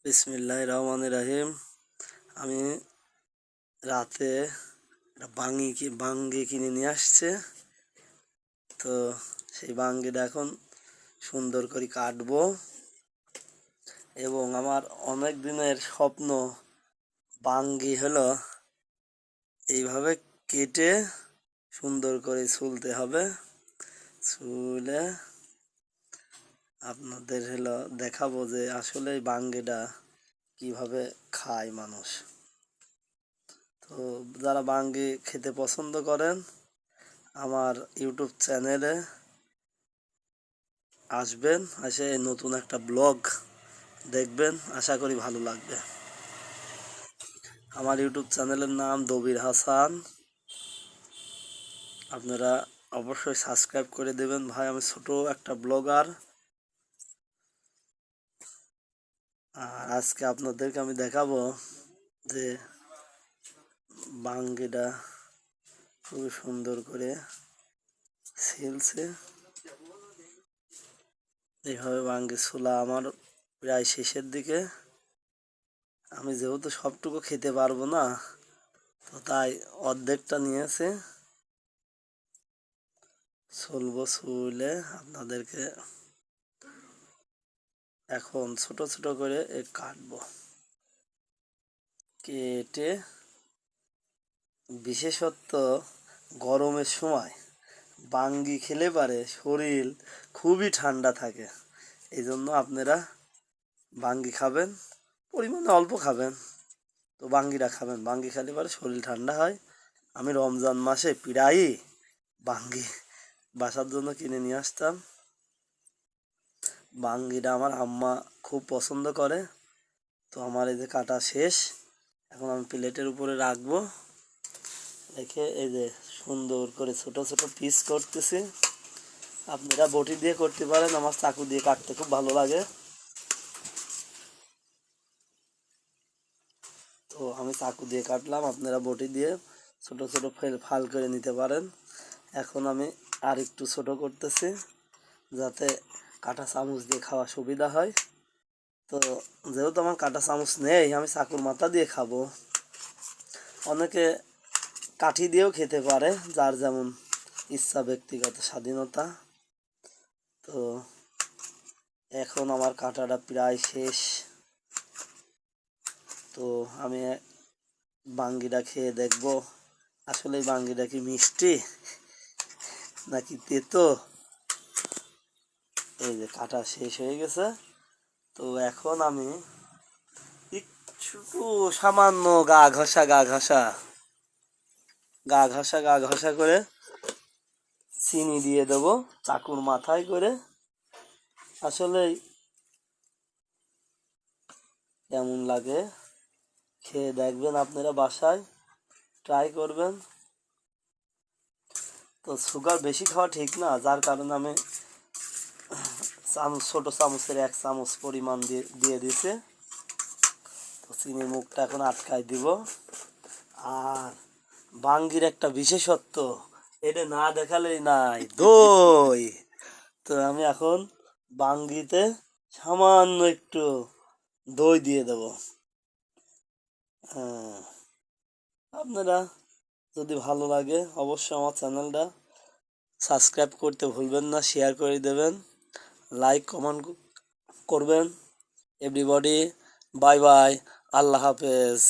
বিসমিল্লাহির রহমানির রহিম। আমি রাতে একটা বাঙ্গি কিনে নিয়ে আসছে। তো সেই বাঙ্গিটা এখন সুন্দর করে কাটবো, এবং আমার অনেক দিনের স্বপ্ন বাঙ্গি হলো এইভাবে কেটে সুন্দর করে ছুলতে হবে। ছুলে আপনাদের দেখাবো যে আসলে এই বাঙ্গিটা কিভাবে খায় মানুষ। তো যারা বাঙ্গি খেতে পছন্দ করেন আমার ইউটিউব চ্যানেলে আসবেন, এসে নতুন একটা ব্লগ দেখবেন, আশা করি ভালো লাগবে। আমার ইউটিউব চ্যানেলের নাম দবির হাসান। আপনারা অবশ্যই সাবস্ক্রাইব করে দেবেন ভাই, আমি ছোট একটা ব্লগার। আর আজকে আপনাদেরকে আমি দেখাবো যে বাঙ্গিটা খুবই সুন্দর করে ছিলছে। এইভাবে বাঙ্গি ছোলা আমার প্রায় শেষের দিকে। আমি যেহেতু সবটুকু খেতে পারবো না, তো তাই অর্ধেকটা নিয়েছে। ছুলবো, ছুলে আপনাদেরকে এখন ছোট ছোট করে কাটবো। কেটে বিশেষত গরমের সময় বাঙ্গি খেলে পারে শরীর খুবই ঠান্ডা থাকে। এই জন্য আপনারা বাঙ্গি খাবেন, পরিমাণে অল্প খাবেন, তো বাঙ্গিটা খাবেন। বাঙ্গি খেলে পারে শরীর ঠান্ডা হয়। আমি রমজান মাসে প্রায়ই বাঙ্গি বাসার জন্য কিনে নিয়ে আসতাম। বাঙ্গিটা আমার আম্মা খুব পছন্দ করে। তো আমার এই যে কাটা শেষ, এখন আমি প্লেটের উপরে রাখবো। রেখে এই যে সুন্দর করে ছোট ছোট পিস করতেছি। আপনারা বটি দিয়ে করতে পারেন, আমার চাকু দিয়ে কাটতে খুব ভালো লাগে। তো আমি চাকু দিয়ে কাটলাম, আপনারা বটি দিয়ে ছোট ছোট ফাল করে নিতে পারেন। এখন আমি আর একটু ছোট করতেছি যাতে কাঁটা চামচ দিয়ে খাওয়া সুবিধা হয়। তো যেহেতু আমার কাঁটা চামচ নেই, আমি চাকুর মাথা দিয়ে খাবো। অনেকে কাঠি দিয়েও খেতে পারে, যার যেমন ইচ্ছা, ব্যক্তিগত স্বাধীনতা। তো এখন আমার কাটাটা প্রায় শেষ। তো আমি বাঙ্গিটা খেয়ে দেখবো আসলে এই বাঙ্গিটা কি মিষ্টি নাকি তেতো। এই যে কাটা শেষ হয়ে গেছে। তো এখন আমি একটু সামান্য গা ঘষা করে চিনি দিয়ে দেবো চাকুর মাথায় করে। আসলে কেমন লাগে খেয়ে দেখবেন, আপনারা বাসায় ট্রাই করবেন। তো সুগার বেশি খাওয়া ঠিক না, যার কারণে আমি ছোটো চামচের 1 চামচ পরিমাণ দিয়ে দিছে। তো চিনির মুখটা এখন আটকাই দিব। আর বাঙ্গির একটা বিশেষত্ব, এটা না দেখালেই নাই, দই। তো আমি এখন বাঙ্গিতে সামান্য একটু দই দিয়ে দেব। হ্যাঁ, আপনারা যদি ভালো লাগে অবশ্যই আমার চ্যানেলটা সাবস্ক্রাইব করতে ভুলবেন না, শেয়ার করে দেবেন, লাইক কমেন্ট করবেন। এভরিবডি বাই বাই, আল্লাহ হাফেজ।